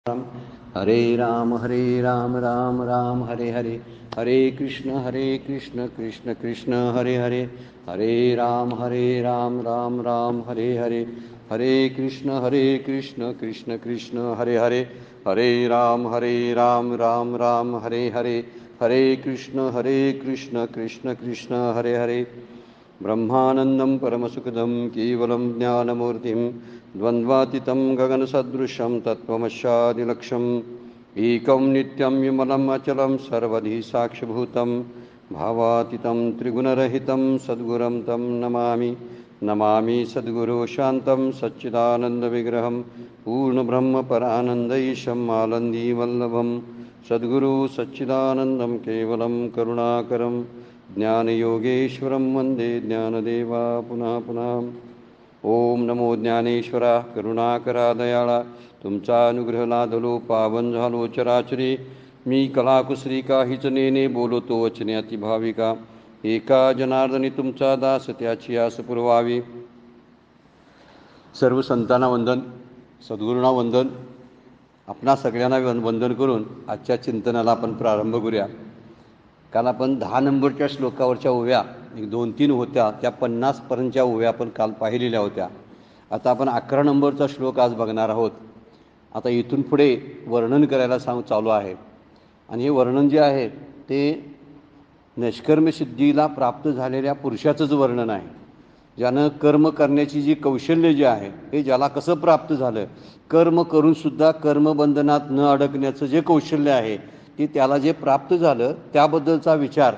हरे राम राम राम हरे हरे, हरे कृष्ण कृष्ण कृष्ण हरे हरे, हरे राम राम राम हरे हरे, हरे कृष्ण कृष्ण कृष्ण हरे हरे, हरे राम राम राम हरे हरे, हरे कृष्ण कृष्ण कृष्ण हरे हरे। ब्रह्मानन्दं परमसुखदं केवलं ज्ञानमूर्तिं द्वन्द्वातीतं गगनसदृशं तत्त्वमस्यादिलक्ष्यम् एकं नित्यं विमलम् अचलं सर्वधि साक्षिभूतं भावातीतं त्रिगुणरहितं सद्गुरुं तं नमामि। नमामि सद्गुरो शान्तं सच्चिदानन्दविग्रहं पूर्णब्रह्मपरानन्दैशम् आनन्दीवल्लभं सद्गुरु सच्चिदानन्दं केवलं करुणाकरं ज्ञानयोगेश्वरं वन्दे ज्ञानदेवा पुनः पुनः। ओम नमो ज्ञानेश्वरा करुणाकरा दयाळा, तुमचा अनुग्रह लादलो पावन झालो चराचरी। मी कलाकुसरी काहीच नेने बोलतो वचने अति भाविका, एका जनार्दनी तुमचा दास त्याची आस पुरवावी। सर्व संतांना वंदन, सद्गुरूंना वंदन, आपणा सगळ्यांना वंदन करून आजच्या चिंतनाला आपण प्रारंभ करूया। काल आपण 10 नंबरच्या श्लोकावरच्या ओव्या 1-2-3 होत्या, त्या 50पर्यंतच्या ओव्या आपण काल पाहिलेल्या होत्या। आता आपण 11 नंबरचा श्लोक आज बघणार आहोत। आता इथून पुढे वर्णन करायला चालू आहे, आणि हे वर्णन जे आहे ते निष्कर्मसिद्धीला प्राप्त झालेल्या पुरुषाचंच वर्णन आहे, ज्यानं कर्म करण्याची जी कौशल्य जे आहे हे ज्याला कसं प्राप्त झालं, कर्म करूनसुद्धा कर्मबंधनात न अडकण्याचं जे कौशल्य आहे ते त्याला जे प्राप्त झालं त्याबद्दलचा विचार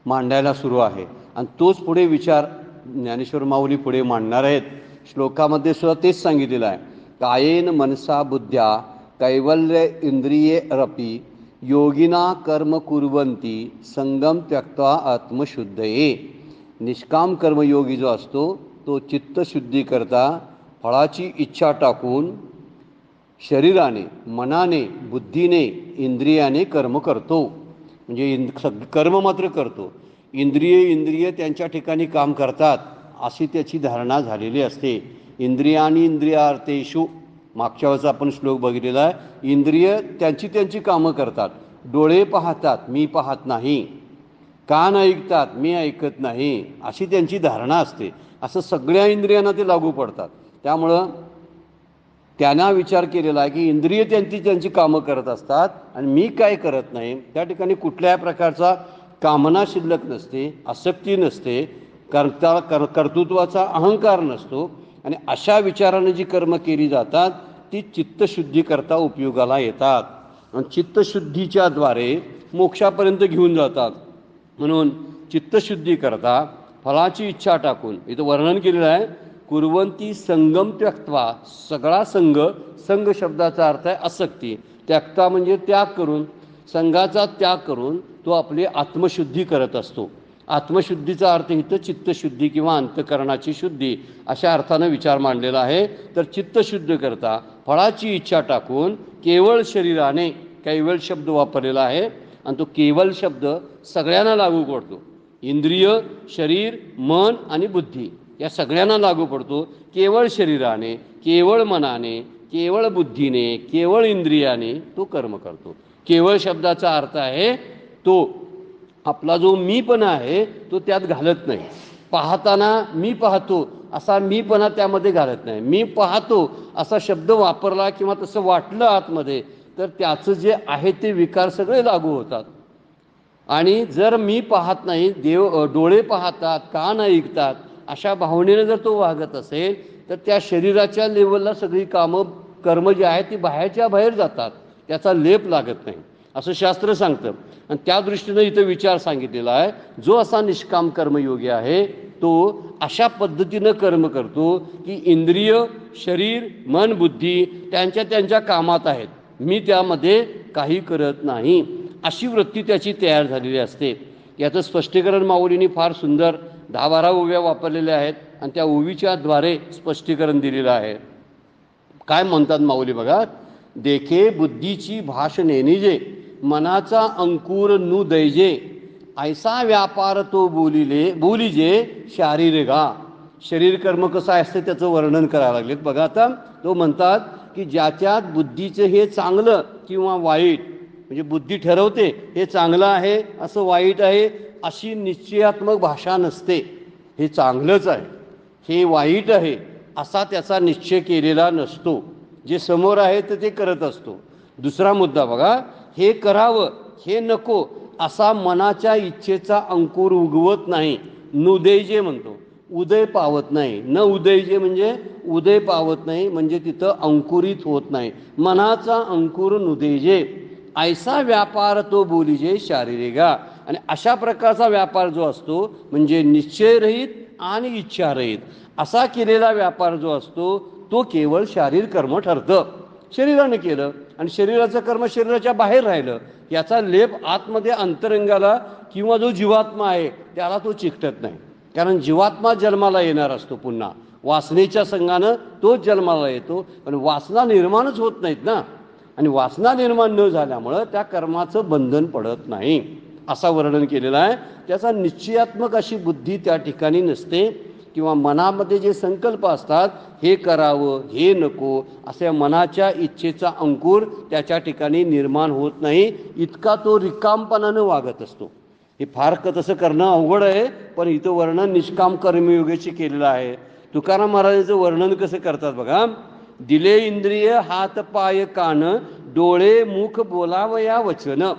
मांडायला सुरू आहे। आणि तोच पुढे विचार ज्ञानेश्वर माऊली पुढे मांडणार आहेत। श्लोकामध्ये सुद्धा तेच सांगितलेलं आहे, कायेन मनसा बुद्ध्या कैवल्य इंद्रिये रपी योगिना कर्म कुर्वन्ति संगम त्यक्त्वा आत्मशुद्धये। निष्काम कर्मयोगी जो असतो तो चित्तशुद्धी करता फळाची इच्छा टाकून शरीराने, मनाने, बुद्धीने, इंद्रियाने कर्म करतो। म्हणजे कर्म मात्र करतो, इंद्रिय त्यांच्या ठिकाणी काम करतात अशी त्याची धारणा झालेली असते। इंद्रियानी इंद्रियार्थेषु, मागच्या वेळेस आपण श्लोक बघितलेला आहे, इंद्रिय त्यांची कामं करतात। डोळे पाहतात, मी पाहत नाही, कान ऐकतात, मी ऐकत नाही, अशी त्यांची धारणा असते। असं सगळ्या इंद्रियांना ते लागू पडतात। त्यामुळं त्यांना विचार केलेला आहे की इंद्रिय त्यांची कामं करत असतात आणि मी काय करत नाही। त्या ठिकाणी कुठल्याही प्रकारचा कामना शिल्लक नसते, आसक्ती नसते, कर्तृत्वाचा अहंकार नसतो। आणि अशा विचाराने जी कर्म केली जातात ती चित्तशुद्धी करता उपयोगाला येतात आणि चित्तशुद्धीच्या द्वारे मोक्षापर्यंत घेऊन जातात। म्हणून चित्तशुद्धी करता फळाची इच्छा टाकून इथं वर्णन केलेलं आहे, कुर्वंती संगम त्यक्त्वा, सगळा संघ शब्दाचा अर्थ आहे आसक्ती, त्यक्ता म्हणजे त्याग करून, संघाचा त्याग करून तो आपली आत्मशुद्धी करत असतो। आत्मशुद्धीचा अर्थ इथं चित्तशुद्धी किंवा अंतकरणाची शुद्धी अशा अर्थानं विचार मांडलेला आहे। तर चित्तशुद्ध करता फळाची इच्छा टाकून केवळ शरीराने, कैवल शब्द वापरलेला आहे आणि तो केवल शब्द सगळ्यांना लागू पडतो। इंद्रिय, शरीर, मन आणि बुद्धी या सगळ्यांना लागू पडतो। केवळ शरीराने, केवळ मनाने, केवळ बुद्धीने, केवळ इंद्रियाने तो कर्म करतो। केवळ शब्दाचा अर्थ आहे तो आपला जो मीपणा आहे तो त्यात घालत नाही। पाहताना मी पाहतो असा मीपणा त्यामध्ये घालत नाही। मी पाहतो असा शब्द वापरला किंवा तसं वाटलं आतमध्ये तर त्याचं जे आहे ते विकार सगळे लागू होतात। आणि जर मी पाहत नाही, डोळे पाहतात, कान ऐकतात, अशा भावनेने जर तो वागत असेल तर त्या शरीराच्या लेवलला सगळी कर्म जी आहेत ती बाहेरच्या बाहेर जातात, त्याचा लेप लागत नाही असं शास्त्र सांगतं। आणि त्या दृष्टीनं इथं विचार सांगितलेला आहे, जो असा निष्काम कर्मयोगी आहे तो अशा पद्धतीनं कर्म करतो की इंद्रिय, शरीर, मन, बुद्धी त्यांच्या कामात आहेत, मी त्यामध्ये काही करत नाही, अशी वृत्ती त्याची तयार झालेली असते। याचं स्पष्टीकरण माऊलींनी फार सुंदर 10-12 ओव्या वापरलेल्या आहेत आणि त्या ओवीच्या द्वारे स्पष्टीकरण दिलेलं आहे। काय म्हणतात माऊली बघा, देखे बुद्धीची भाष नेनिजे मनाचा अंकुर नु दैजे ऐसा व्यापार तो बोलिजे शारीरिका। शरीर कर्म कसं असते त्याचं वर्णन करायला लागलेत बघा। आता तो म्हणतात की ज्याच्यात बुद्धीचं हे चांगलं किंवा वाईट, म्हणजे बुद्धी ठरवते हे चांगलं आहे असं वाईट आहे अशी निश्चयात्मक भाषा नसते. हे चांगलंच आहे, हे वाईट आहे असा त्याचा निश्चय केलेला नसतो. जे समोर आहे तर ते करत असतो. दुसरा मुद्दा बघा, हे करावं हे नको असा मनाच्या इच्छेचा अंकुर उगवत नाही. नुदैजे म्हणतो, उदय पावत नाही. न उदयजे म्हणजे उदय पावत नाही, म्हणजे तिथं अंकुरित होत नाही. मनाचा अंकुर नुदैजे ऐसा व्यापार तो बोलीजे शारीरिका. आणि अशा प्रकारचा व्यापार जो असतो म्हणजे निश्चयरहित आणि इच्छारहित असा केलेला व्यापार जो असतो तो केवळ शारीर कर्म ठरतं. शरीराने केलं आणि शरीराचं कर्म शरीराच्या बाहेर राहिलं याचा लेप आतमध्ये अंतरंगाला किंवा जो जीवात्मा आहे त्याला तो चिकटत नाही. कारण जीवात्मा जन्माला येणार असतो पुन्हा वासनेच्या संघानं तोच जन्माला येतो. पण वासना निर्माणच होत नाहीत ना, आणि वासना निर्माण न झाल्यामुळं त्या कर्माचं बंधन पडत नाही असा वर्णन केलेलं आहे. त्याचा निश्चयात्मक अशी बुद्धी त्या ठिकाणी नसते, किंवा मनामध्ये जे संकल्प असतात हे करावं हे नको अशा मनाच्या इच्छेचा अंकुर त्याच्या ठिकाणी निर्माण होत नाही. इतका तो रिकामपणानं वागत असतो. हे फार तसं करणं अवघड आहे, पण इथं वर्णन निष्काम कर्मयोगाचे केलेलं आहे. तुकाराम महाराजांचं वर्णन कसं करतात बघा. दिले इंद्रिय हात पाय कान डोळे मुख बोलावया वचन.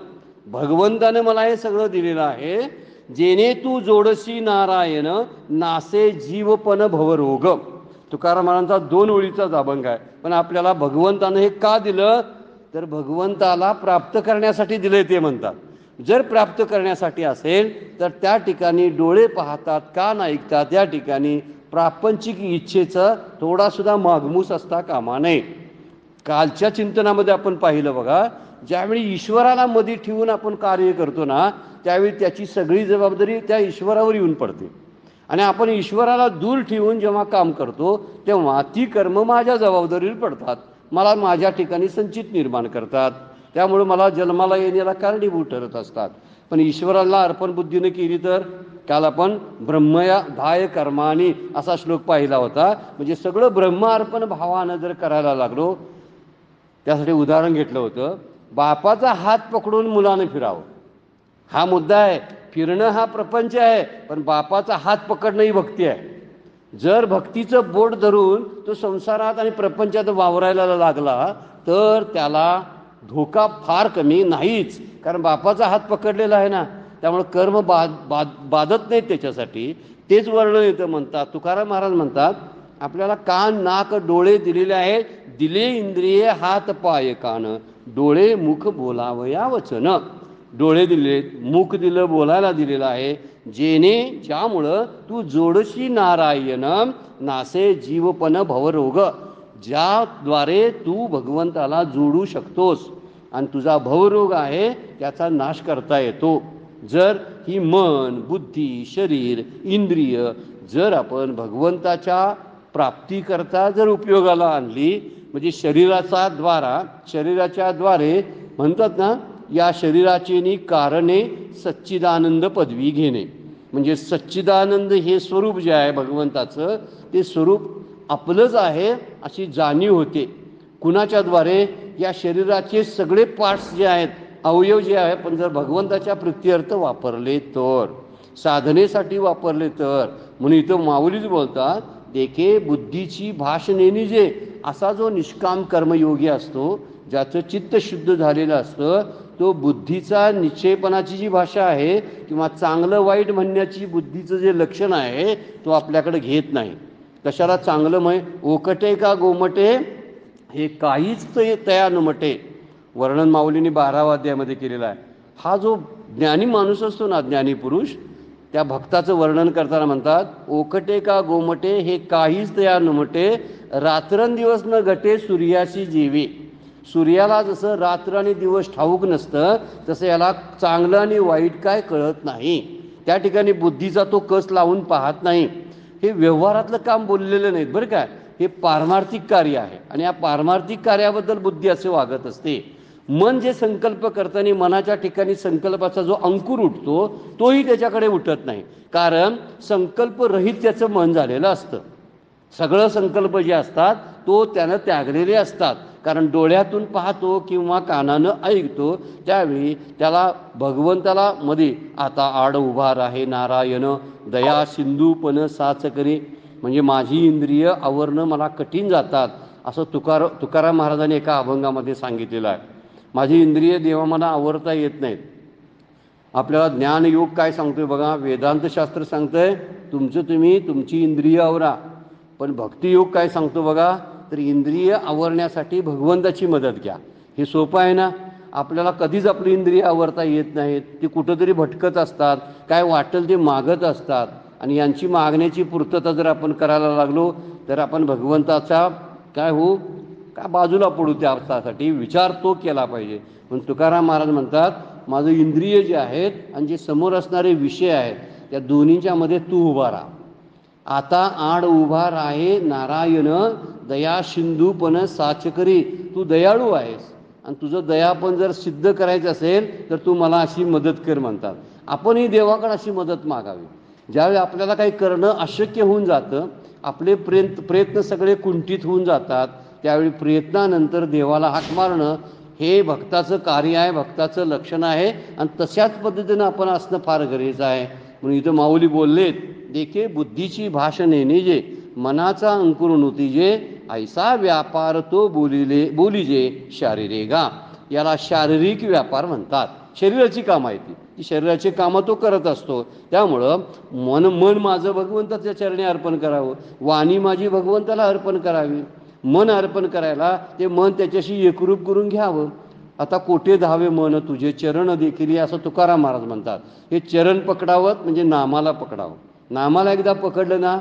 भगवंताने मला हे सगळं दिलेलं आहे. जेणे तू जोडसी नारायण नासे जीवपन भवरोग. तुकाराम महाराजांचा 2 ओळीचा अभंग आहे. पण आपल्याला भगवंतानं हे का दिलं तर भगवंताला प्राप्त करण्यासाठी दिले ते म्हणतात. जर प्राप्त करण्यासाठी असेल तर त्या ठिकाणी डोळे पाहतात कान ऐकतात, त्या ठिकाणी प्रापंचिक इच्छेचा थोडासुद्धा मागमूस असता कामा नये. कालच्या चिंतनामध्ये आपण पाहिलं बघा, ज्यावेळी ईश्वराला मध्ये ठेवून आपण कार्य करतो ना त्यावेळी त्याची सगळी जबाबदारी त्या ईश्वरावर येऊन पडते. आणि आपण ईश्वराला दूर ठेवून जेव्हा काम करतो तेव्हा ती कर्म माझ्या जबाबदारीवर पडतात, मला माझ्या ठिकाणी संचित निर्माण करतात, त्यामुळे मला जन्माला येण्याला कारणीभूत ठरत असतात. पण ईश्वराला अर्पण बुद्धीने केली तर काल आपण ब्रह्मया धाय कर्मानी असा श्लोक पाहिला होता. म्हणजे सगळं ब्रह्म अर्पण भावानं जर करायला लागलो, त्यासाठी उदाहरण घेतलं होतं, बापाचा हात पकडून मुलाने फिरावं हा मुद्दा आहे. फिरणं हा प्रपंच आहे, पण बापाचा हात पकडणं ही भक्ती आहे. जर भक्तीचं बोट धरून तो संसारात आणि प्रपंचात वावरायला लागला तर त्याला धोका फार कमी नाहीच, कारण बापाचा हात पकडलेला आहे ना, त्यामुळे कर्म बाधत नाहीत त्याच्यासाठी. तेच वर्णन येतं. म्हणतात तुकाराम महाराज म्हणतात आपल्याला कान नाक डोळे दिलेले आहेत. दिले इंद्रिय हात पाय कान डोळे मुख बोलावया वचन. डोळे दिले, मुख दिलं, बोलायला दिलेलं आहे. जेणे ज्यामुळं तू जोडशी नारायण नासे जीवपन भवरोग. ज्याद्वारे तू भगवंताला जोडू शकतोस आणि तुझा भवरोग आहे त्याचा नाश करता येतो. जर ही मन बुद्धी शरीर इंद्रिय जर आपण भगवंताच्या प्राप्तीकरता जर उपयोगाला आणली, म्हणजे शरीराच्या द्वारे म्हणतात ना, या शरीराची कारणे सच्चिदानंद पदवी घेणे. म्हणजे सच्चिदानंद हे स्वरूप जे आहे भगवंताचं ते स्वरूप आपलंच आहे अशी जाणीव होते. कुणाच्या द्वारे या शरीराचे सगळे पार्ट्स जे आहेत अवयव जे आहे पण जर भगवंताच्या प्रीत्यर्थ वापरले तर, साधनेसाठी वापरले तर. म्हणून इथं माऊलीच बोलतात देखे बुद्धीची भाषणेनी जे असा जो निष्काम कर्मयोगी असतो ज्याचं चित्त शुद्ध झालेलं असतं तो बुद्धीचा निश्चयपणाची जी भाषा आहे किंवा चांगलं वाईट म्हणण्याची बुद्धीचं जे लक्षण आहे तो आपल्याकडे घेत नाही. कशाला चांगलं ओकटे का गोमटे हे काहीच तया नुमटे. वर्णन माऊलीने 12व्या अध्यायामध्ये केलेला आहे. हा जो ज्ञानी माणूस असतो ना, ज्ञानी पुरुष, त्या भक्ताचं वर्णन करताना म्हणतात ओकटे का गोमटे हे काहीच तया नुमटे रात्रंदिवस न घटे सूर्याची जीवे. सूर्याला जसं रात्र आणि दिवस ठाऊक नसतं तसं याला चांगलं आणि वाईट काय कळत नाही. त्या ठिकाणी बुद्धीचा तो कस लावून पाहत नाही. हे व्यवहारातलं काम बोललेलं नाहीत बरं काय, हे पारमार्थिक कार्य आहे आणि या पारमार्थिक कार्याबद्दल बुद्धी असे वागत असते. मन जे संकल्प करताना मनाच्या ठिकाणी संकल्पाचा जो अंकुर उठतो तोही त्याच्याकडे उठत नाही, कारण संकल्परहित त्याचं मन झालेलं असतं. सगळं संकल्प जे असतात तो त्यानं त्यागलेले असतात. कारण डोळ्यातून पाहतो किंवा कानानं ऐकतो त्यावेळी त्याला भगवंताला मध्ये आता आड उभा राहे नारायण दया सिंधूपण साच करी, म्हणजे माझी इंद्रिय आवरणं मला कठीण जातात असं तुकाराम महाराजांनी एका अभंगामध्ये सांगितलेलं आहे. माझी इंद्रिय देवा मला आवरता येत नाहीत. आपल्याला ज्ञानयोग काय सांगतोय बघा, वेदांतशास्त्र सांगतंय तुम्ही तुमची इंद्रिय आवरा. पण भक्तियोग काय सांगतो बघा, तर इंद्रिय आवरण्यासाठी भगवंताची मदत घ्या. हे सोपं आहे ना. आपल्याला कधीच आपली इंद्रिय आवरता येत नाहीत, ती कुठंतरी भटकत असतात, काय वाटेल ते मागत असतात. आणि यांची मागण्याची पूर्तता जर आपण करायला लागलो तर आपण भगवंताचा काय बाजूला पडू. त्यासाठी विचार तो केला पाहिजे. पण तुकाराम महाराज म्हणतात माझं इंद्रिय जे आहेत आणि जे समोर असणारे विषय आहेत त्या दोन्हीच्या मध्ये तू उभा राहा. आता आड उभा राहे नारायण दया सिंधूपण साच करी, तू दयाळू आहेस आणि तुझं दयापण जर सिद्ध करायचं असेल तर तू मला अशी मदत कर म्हणतात. आपणही देवाकडे अशी मदत मागावी. ज्यावेळी आपल्याला काही करणं अशक्य होऊन जातं, आपले प्रयत्न सगळे कुंठित होऊन जातात, त्यावेळी प्रयत्नानंतर देवाला हाक मारणं हे भक्ताचं कार्य आहे, भक्ताचं लक्षण आहे. आणि तशाच पद्धतीनं आपण असणं फार गरजेचं आहे. म्हणून इथं माऊली बोललेत देखे बुद्धीची भाषणे नेजे मनाचा अंकुर नोतीजे ऐसा व्यापार तो बोलीजे शारीरेगा. याला शारीरिक व्यापार म्हणतात. शरीराची कामं आहे ती शरीराची कामं तो करत असतो. त्यामुळं मन माझं भगवंताच्या चरणी अर्पण करावं, वाणी माझी भगवंताला अर्पण करावी. मन अर्पण करायला ते मन त्याच्याशी एकरूप करून घ्यावं. आता कोठे धावे मन तुझे चरण देखील असं तुकाराम महाराज म्हणतात. हे चरण पकडावं म्हणजे नामाला पकडावं. नामाला एकदा पकडलं ना,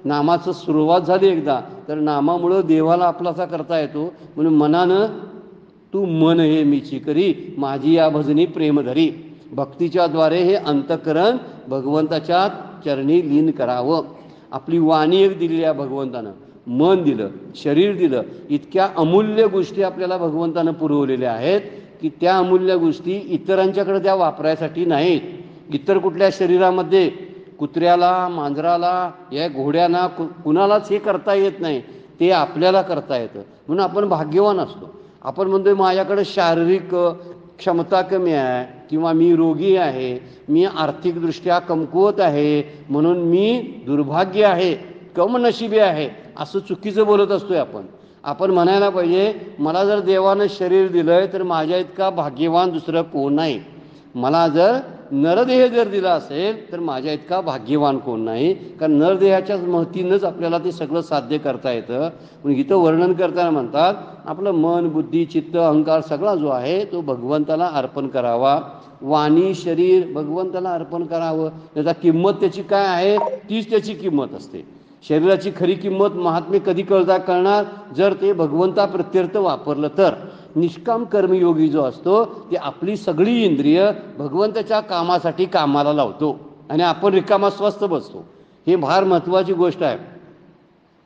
नामाचं सुरुवात झाली एकदा तर नामामुळं देवाला आपलासा करता येतो. म्हणून मनानं तू मन हे मीची करी माझी या भजनी प्रेम धरी. भक्तीच्या द्वारे हे अंतःकरण भगवंताच्या चरणी लीन करावं. आपली वाणी एक दिलेली आहे भगवंतानं, मन दिलं, शरीर दिलं. इतक्या अमूल्य गोष्टी आपल्याला भगवंतानं पुरवलेल्या आहेत की त्या अमूल्य गोष्टी इतरांच्याकडे त्या वापरायसाठी नाहीत. इतर कुठल्या शरीरामध्ये कुत्र्याला मांजराला या घोड्यांना कुणालाच हे करता येत नाही, ते आपल्याला करता येतं. म्हणून आपण भाग्यवान असतो. आपण म्हणतोय माझ्याकडे शारीरिक क्षमता कमी आहे किंवा मी रोगी आहे, मी आर्थिकदृष्ट्या कमकुवत आहे, म्हणून मी दुर्भाग्य आहे, कमनशिबी आहे, असं चुकीचं बोलत असतोय आपण. आपण म्हणायला पाहिजे मला जर देवानं शरीर दिलंय तर माझ्या इतका भाग्यवान दुसरं कोण नाही. मला जर नरदेह जर दिला असेल तर माझ्या इतका भाग्यवान कोण नाही. कारण नरदेहाच्याच महतीनंच आपल्याला ते सगळं साध्य करता येतं. म्हणून इथं वर्णन करताना म्हणतात आपलं मन बुद्धी चित्त अहंकार सगळा जो आहे तो भगवंताला अर्पण करावा. वाणी शरीर भगवंताला अर्पण करावं. त्याचा किंमत त्याची काय आहे तीच त्याची किंमत असते. शरीराची खरी किंमत महात्म्य कधी कळणार जर ते भगवंता प्रत्यर्थ वापरलं तर. निष्काम कर्मयोगी जो असतो ते आपली सगळी इंद्रिय भगवंताच्या कामासाठी कामाला लावतो आणि आपण रिकामा स्वस्थ बसतो. हे फार महत्त्वाची गोष्ट आहे.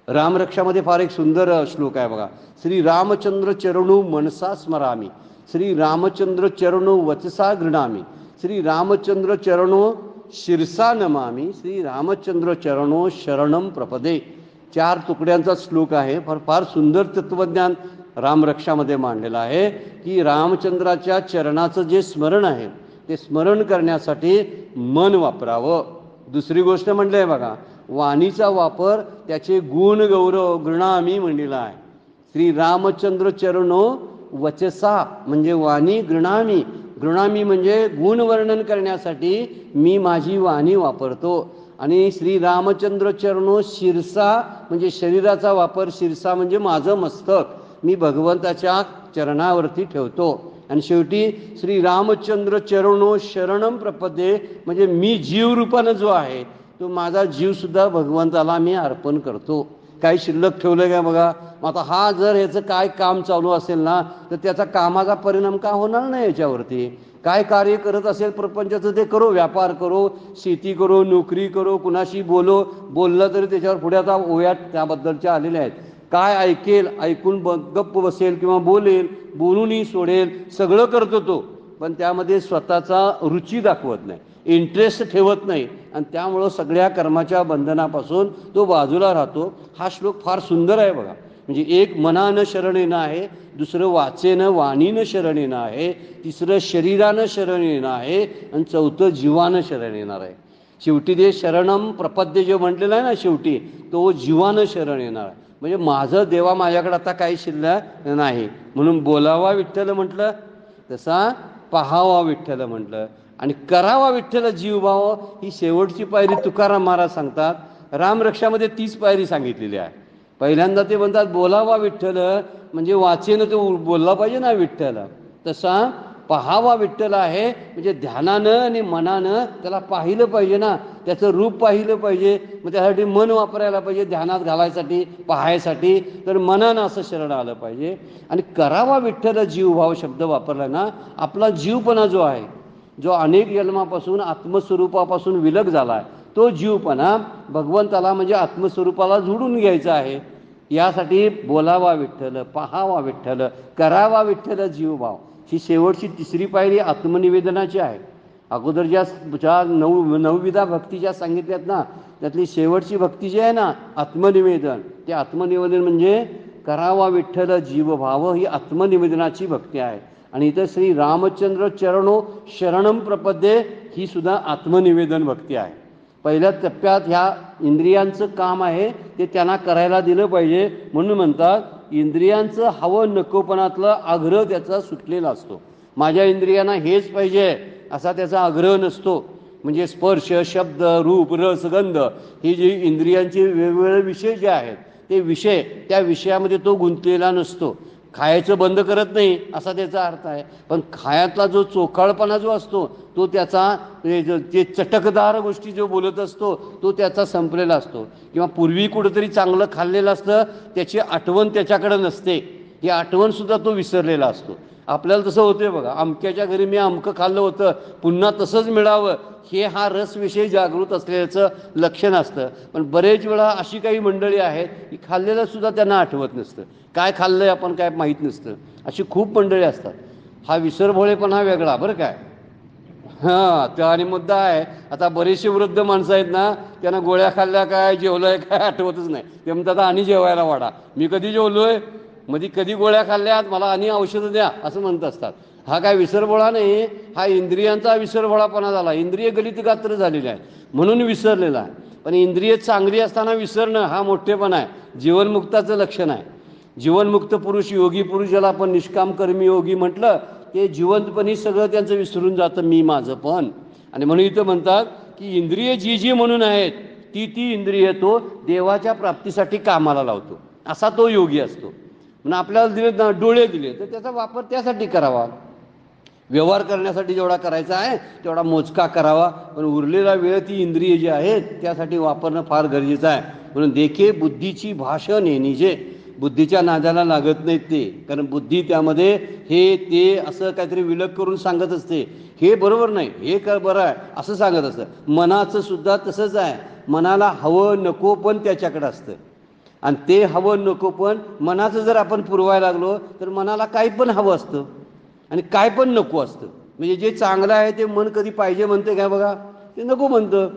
रामरक्षामध्ये फार एक सुंदर श्लोक आहे बघा. श्री रामचंद्र चरणो मनसा स्मरामी, श्री रामचंद्र चरणो वचसा गृणामी, श्री रामचंद्र चरणो शिरसा नमामी, श्री रामचंद्र चरणो शरणम प्रपदे. 4 तुकड्यांचा श्लोक आहे. फार सुंदर तत्वज्ञान रामरक्षामध्ये मांडलेलं आहे की रामचंद्राच्या चरणाचं जे स्मरण आहे ते स्मरण करण्यासाठी मन वापरावं. दुसरी गोष्ट म्हटली आहे बघा वाणीचा वापर त्याचे गुण गौरव गृणामी म्हणलेला आहे. श्री रामचंद्र चरणो वचसा म्हणजे वाणी, गृणामी म्हणजे गुणवर्णन करण्यासाठी मी माझी वाणी वापरतो. आणि श्री रामचंद्र चरणो शिरसा म्हणजे शरीराचा वापर, शिरसा म्हणजे माझं मस्तक मी भगवंताच्या चरणावरती ठेवतो. आणि शेवटी श्री रामचंद्र चरणो शरणम प्रपदे म्हणजे मी जीवरूपानं जो आहे तो माझा जीवसुद्धा भगवंताला मी अर्पण करतो. काही शिल्लक ठेवलं का बघा. आता हा जर ह्याचं काय काम चालू असेल ना तर त्याचा कामाचा परिणाम का होणार नाही याच्यावरती. काय कार्य करत असेल प्रपंचाचं ते करो, व्यापार करो, शेती करो, नोकरी करो, कुणाशी बोललं तरी त्याच्यावर पुढे आता ओव्यात त्याबद्दलच्या आलेल्या आहेत. काय ऐकेल ऐकून गप्प बसेल किंवा बोलूनही सोडेल सगळं करतो तो, पण त्यामध्ये स्वतःचा रुची दाखवत नाही, इंटरेस्ट ठेवत नाही आणि त्यामुळं सगळ्या कर्माच्या बंधनापासून तो बाजूला राहतो. हा श्लोक फार सुंदर आहे बघा. म्हणजे एक मनानं शरण येणं आहे, दुसरं वाचेनं वाणीनं शरण येणं आहे, तिसरं शरीरानं शरण येणं आहे आणि चौथं जीवानं शरण येणार आहे. शेवटी ते शरणम प्रपद्य जे म्हटलेलं आहे ना, शेवटी तो जीवानं शरण येणार आहे. म्हणजे माझं देवा माझ्याकडे आता काही शिल्लक नाही, म्हणून बोलावा विठ्ठल म्हटलं, तसा पाहावा विठ्ठल म्हटलं, आणि करावा विठ्ठल जीवभाव. ही शेवटची पायरी तुकाराम महाराज सांगतात. रामरक्षामध्ये 30 पायरी सांगितलेली आहे. पहिल्यांदा ते म्हणतात बोलावा विठ्ठल, म्हणजे वाचेनं तो बोलला पाहिजे ना विठ्ठल. तसा पाहावा विठ्ठल आहे, म्हणजे ध्यानानं आणि मनानं त्याला पाहिलं पाहिजे ना, त्याचं रूप पाहिलं पाहिजे. मग त्यासाठी मन वापरायला पाहिजे, ध्यानात घालायसाठी, पाहायसाठी. तर मनानं असं शरण आलं पाहिजे. आणि करावा विठ्ठल जीवभाव शब्द वापरला ना, आपला जीवपणा जो आहे, जो अनेक जन्मापासून आत्मस्वरूपापासून विलग झाला आहे, तो जीवपणा भगवंताला म्हणजे आत्मस्वरूपाला जोडून घ्यायचा आहे. यासाठी बोलावा विठ्ठल, पाहावा विठ्ठल, करावा विठ्ठल जीवभाव. ही शेवटची तिसरी पायरी आत्मनिवेदनाची आहे. अगोदर ज्या नवविधा भक्ती ज्या सांगितल्यात ना, त्यातली शेवटची भक्ती जी आहे ना आत्मनिवेदन, ते आत्मनिवेदन म्हणजे करावा विठ्ठल जीवभाव, ही आत्मनिवेदनाची भक्ती आहे. आणि इथं श्री रामचंद्र चरणो शरणम प्रपद्ये, ही सुद्धा आत्मनिवेदन भक्ती आहे. पहिल्या टप्प्यात ह्या इंद्रियांचं काम आहे ते त्यांना करायला दिलं पाहिजे. म्हणून म्हणतात इंद्रियांचं हवं नकोपणातलं आग्रह त्याचा सुटलेला असतो. माझ्या इंद्रियांना हेच पाहिजे असा त्याचा आग्रह नसतो. म्हणजे स्पर्श, शब्द, रूप, रस, गंध, ही जी इंद्रियांचे वेगवेगळे विषय जे आहेत, ते विषय, त्या विषयामध्ये तो गुंतलेला नसतो. खायचं बंद करत नाही असा त्याचा अर्थ आहे, पण खायातला जो चोखाळपणा जो असतो तो त्याचा, जे चटकदार गोष्टी जो बोलत असतो तो त्याचा संपलेला असतो. किंवा पूर्वी कुठंतरी चांगलं खाल्लेलं असतं, त्याची आठवण त्याच्याकडे नसते, ही आठवणसुद्धा तो विसरलेला असतो. आपल्याला तसं होते बघा, अमक्याच्या घरी मी अमकं खाल्लं होतं, पुन्हा तसंच मिळावं, हे हा रसविषयी जागृत असलेल्याचं लक्षण असतं. पण बरेच वेळा अशी काही मंडळी आहेत की खाल्लेलंसुद्धा त्यांना आठवत नसतं, काय खाल्लंय आपण काय माहीत नसतं. अशी खूप मंडळी असतात. हा विसरभोळेपणा वेगळा बरं काय. हां, त्या आणि मुद्दा आहे. आता बरेचसे वृद्ध माणसं आहेत ना, त्यांना गोळ्या खाल्ल्या काय, जेवलंय काय आठवतच नाही. ते म्हणतात आणि जेवायला वाढा. मी कधी जेवलोय, मध्ये कधी गोळ्या खाल्ल्यात, मला आणि औषधं द्या असं म्हणत असतात. हा काय विसरभोळा नाही, हा इंद्रियांचा विसरभोळापणा झाला. इंद्रिय गलित गात्र झालेले आहे म्हणून विसरलेला आहे. पण इंद्रिय चांगली असताना विसरणं हा मोठेपणा आहे, जीवनमुक्ताचं लक्षण आहे. जीवनमुक्त पुरुष, योगी पुरुष, ज्याला आपण निष्काम कर्मी योगी म्हटलं, ते जिवंतपणी सगळं त्यांचं विसरून जातं मी माझं पण. आणि म्हणून इथं म्हणतात की इंद्रिय जी जी म्हणून आहेत ती ती इंद्रिय तो देवाच्या प्राप्तीसाठी कामाला लावतो, असा तो योगी असतो. म्हणून आपल्याला दिले डोळे दिले तर त्याचा वापर त्यासाठी करावा. व्यवहार करण्यासाठी जेवढा करायचा आहे तेवढा मोजका करावा, पण उरलेला वेळ ती इंद्रिय जी आहेत त्यासाठी वापरणं फार गरजेचं आहे. म्हणून देखे बुद्धीची भाषा नेणीजे, बुद्धीच्या नादाला लागत नाहीत ते, कारण बुद्धी त्यामध्ये हे ते असं काहीतरी विलग करून सांगत असते. हे बरोबर नाही, हे कर बरं आहे असं सांगत असतं. मनाचं सुद्धा तसंच आहे. मनाला हवं नको पण त्याच्याकडे असतं, आणि ते हवं नको पण मनाचं जर आपण पुरवायला लागलो तर मनाला काही पण हवं असतं आणि काय पण नको असतं. म्हणजे जे चांगलं आहे ते मन कधी पाहिजे म्हणते काय बघा, ते नको म्हणतं.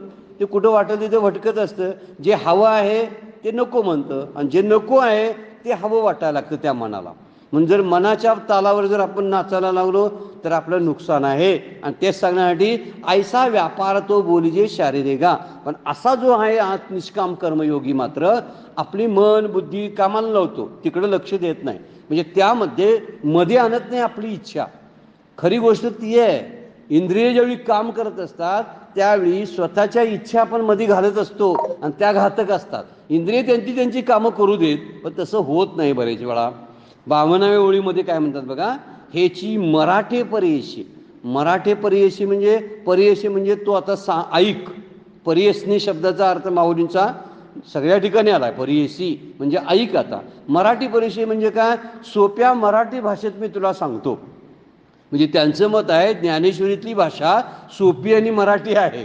ते कुठं वाटतं तिथे भटकत असतं. जे हवं आहे ते नको म्हणतं, आणि जे नको आहे ते हवं वाटायला लागतं त्या मनाला. म्हणून जर मनाच्या तालावर जर आपण नाचायला लागलो तर आपलं नुकसान आहे. आणि तेच सांगण्यासाठी ऐसा व्यापार तो बोलीजे शारीरिका. पण असा जो आहे आज निष्काम कर्मयोगी मात्र आपली मन बुद्धी कामाला लावतो, तिकडं लक्ष देत नाही. म्हणजे त्यामध्ये मध्ये आणत नाही आपली इच्छा. खरी गोष्ट ती आहे, इंद्रिय ज्यावेळी काम करत असतात त्यावेळी स्वतःच्या इच्छा आपण मध्ये घालत असतो आणि त्या घातक असतात. इंद्रिय त्यांची त्यांची कामं करू देत, पण तसं होत नाही बरेच वेळा. 52व्या ओळीमध्ये काय म्हणतात बघा, हेची मराठे परियशी. मराठे परियशी म्हणजे परियशी म्हणजे तो आता ऐक. परियसनी शब्दाचा अर्थ माऊलींचा सगळ्या ठिकाणी आलाय. परियशी म्हणजे ऐक. आता मराठी परियशी म्हणजे काय, सोप्या मराठी भाषेत मी तुला सांगतो. म्हणजे त्यांचं मत आहे ज्ञानेश्वरीतली भाषा सोपी आणि मराठी आहे.